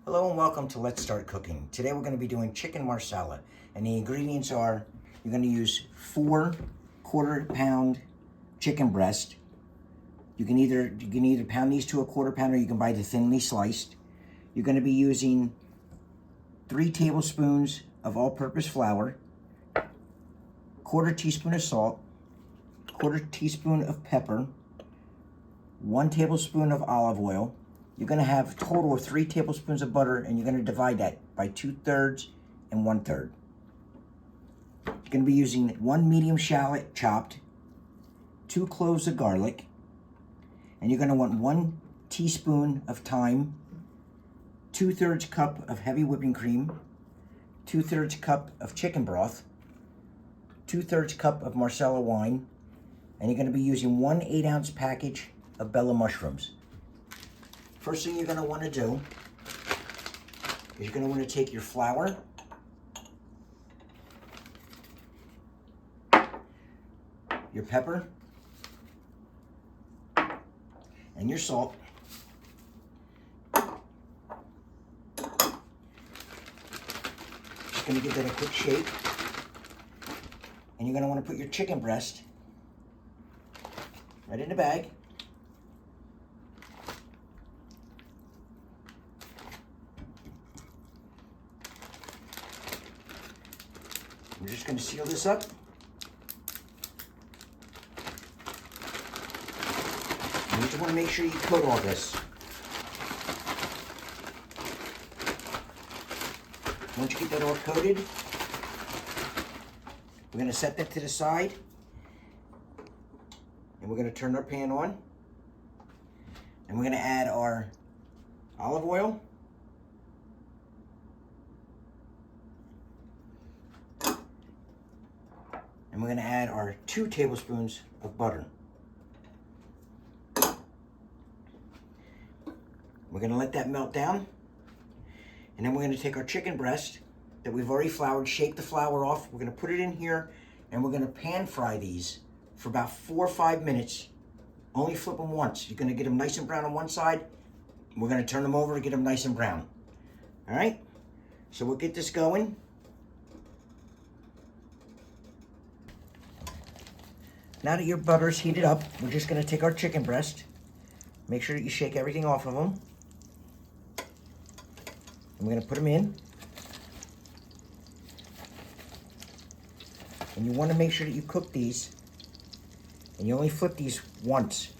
Hello and welcome to Let's Start Cooking. Today we're going to be doing chicken marsala, and the ingredients are you're going to use 4 quarter-pound chicken breast. You can either pound these to a quarter pound or you can buy the thinly sliced. You're going to be using 3 tablespoons of all-purpose flour, quarter teaspoon of salt, quarter teaspoon of pepper, 1 tablespoon of olive oil. You're going to have a total of 3 tablespoons of butter, and you're going to divide that by 2/3 and 1/3. You're going to be using 1 medium shallot chopped, 2 cloves of garlic, and you're going to want 1 teaspoon of thyme, 2/3 cup of heavy whipping cream, 2/3 cup of chicken broth, 2/3 cup of Marsala wine, and you're going to be using 1 8-ounce package of Bella mushrooms. First thing you're going to want to do is you're going to want to take your flour, your pepper, and your salt. Just going to give that a quick shake. And you're going to want to put your chicken breast right in the bag. We're just going to seal this up. And you just want to make sure you coat all this. Once you get that all coated, we're going to set that to the side. And we're going to turn our pan on. And we're going to add our olive oil. And we're going to add our 2 tablespoons of butter. We're going to let that melt down. And then we're going to take our chicken breast that we've already floured, shake the flour off. We're going to put it in here, and we're going to pan fry these for about 4 or 5 minutes. Only flip them once. You're going to get them nice and brown on one side. We're going to turn them over and get them nice and brown. All right? So we'll get this going. Now that your butter's heated up, we're just going to take our chicken breast. Make sure that you shake everything off of them. And we're going to put them in. And you want to make sure that you cook these. And you only flip these once.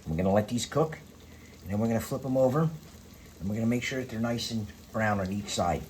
We're going to let these cook. And then we're going to flip them over. And we're going to make sure that they're nice and brown on each side.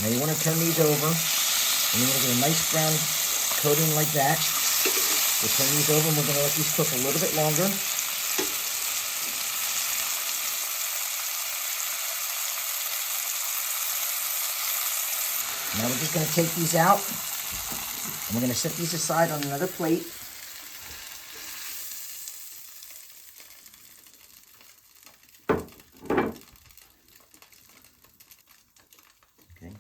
Now you want to turn these over, and you want to get a nice brown coating like that. We'll turn these over, and we're going to let these cook a little bit longer. Now we're just going to take these out, and we're going to set these aside on another plate. Okay.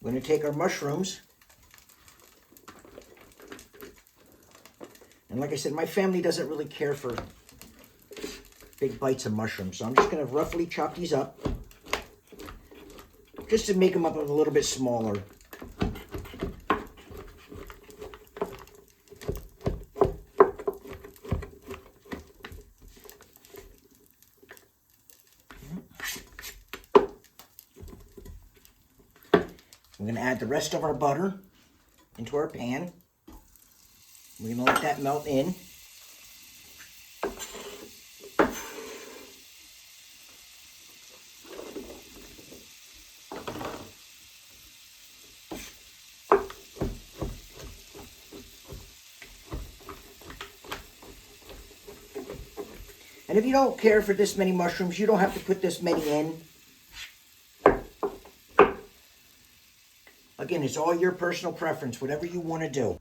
We're going to take our mushrooms. And like I said, my family doesn't really care for big bites of mushrooms, so I'm just going to roughly chop these up just to make them up a little bit smaller. We're going to add the rest of our butter into our pan. We're going to let that melt in. And if you don't care for this many mushrooms, you don't have to put this many in. Again, it's all your personal preference, whatever you want to do.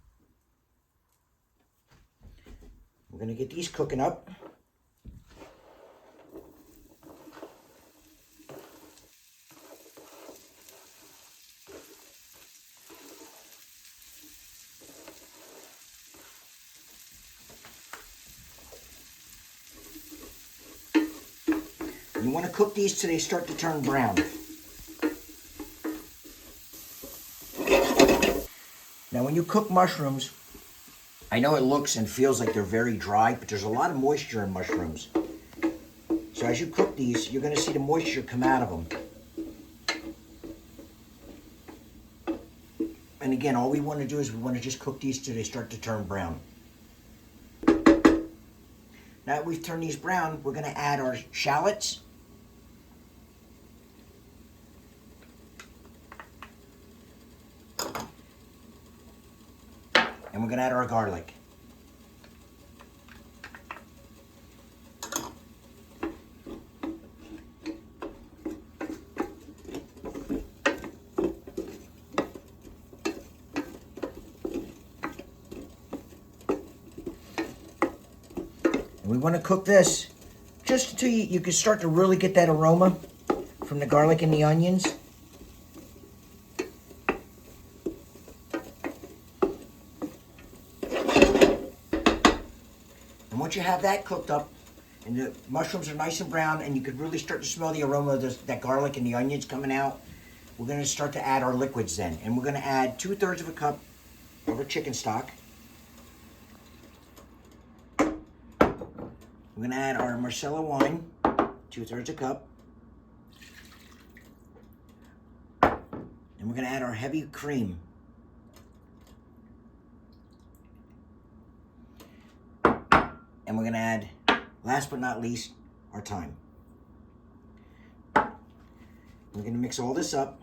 We're going to get these cooking up. You want to cook these till they start to turn brown. Now when you cook mushrooms, I know it looks and feels like they're very dry, but there's a lot of moisture in mushrooms. So as you cook these, you're going to see the moisture come out of them. And again, all we want to do is we want to just cook these till they start to turn brown. Now that we've turned these brown, we're going to add our shallots. And we're going to add our garlic. And we want to cook this just until you can start to really get that aroma from the garlic and the onions. And once you have that cooked up, and the mushrooms are nice and brown, and you could really start to smell the aroma of that garlic and the onions coming out, we're going to start to add our liquids then. And we're going to add 2/3 of a cup of our chicken stock. We're going to add our Marsala wine, 2/3 a cup. And we're going to add our heavy cream. And we're going to add, last but not least, our thyme. We're going to mix all this up.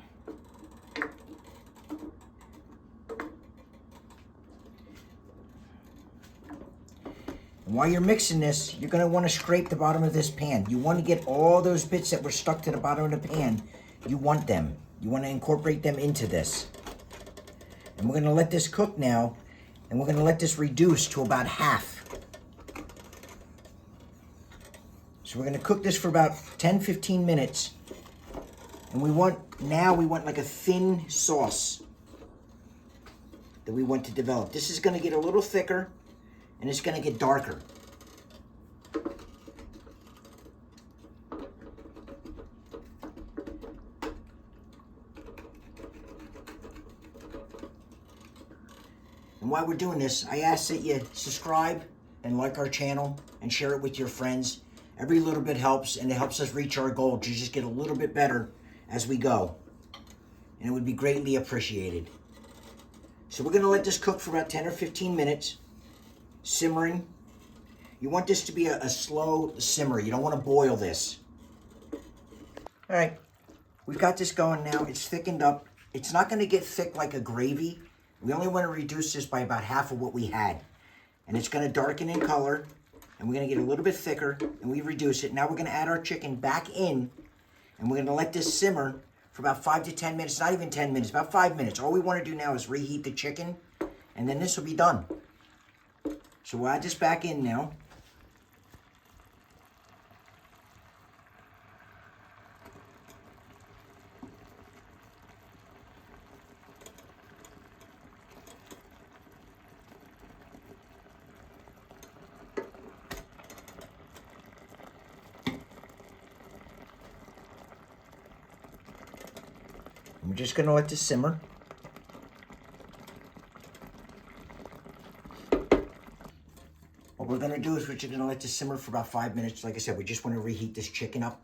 And while you're mixing this, you're going to want to scrape the bottom of this pan. You want to get all those bits that were stuck to the bottom of the pan. You want them. You want to incorporate them into this. And we're going to let this cook now, and we're going to let this reduce to about half. So we're going to cook this for about 10-15 minutes. And we want like a thin sauce that we want to develop. This is going to get a little thicker, and it's going to get darker. And while we're doing this, I ask that you subscribe and like our channel and share it with your friends. Every little bit helps, and it helps us reach our goal to just get a little bit better as we go. And it would be greatly appreciated. So we're going to let this cook for about 10 or 15 minutes, simmering. You want this to be a slow simmer. You don't want to boil this. All right, we've got this going now. It's thickened up. It's not going to get thick like a gravy. We only want to reduce this by about half of what we had. And it's going to darken in color. And we're going to get a little bit thicker, and we reduce it. Now we're going to add our chicken back in, and we're going to let this simmer for about 5 to 10 minutes, not even 10 minutes, about 5 minutes. All we want to do now is reheat the chicken, and then this will be done. So we'll add this back in now. We're just going to let this simmer. What we're going to do is we're just going to let this simmer for about 5 minutes. Like I said, we just want to reheat this chicken up.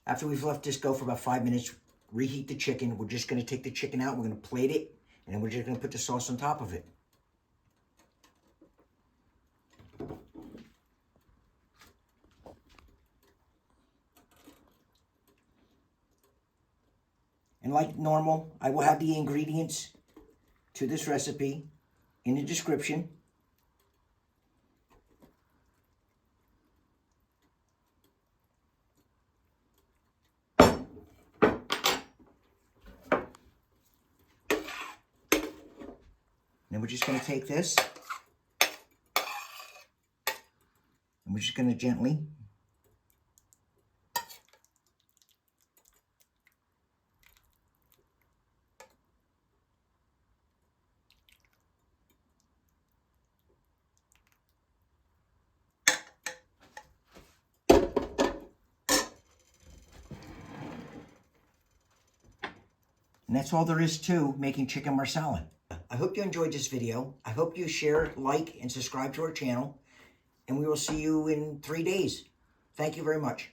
After we've left this go for about 5 minutes, reheat the chicken. We're just going to take the chicken out. We're going to plate it, and then we're just going to put the sauce on top of it. like normal, I will have the ingredients to this recipe in the description. Then we're just going to take this, and we're just going to gently and that's all there is to making chicken marsala. I hope you enjoyed this video. I hope you share, like, and subscribe to our channel. And we will see you in 3 days. Thank you very much.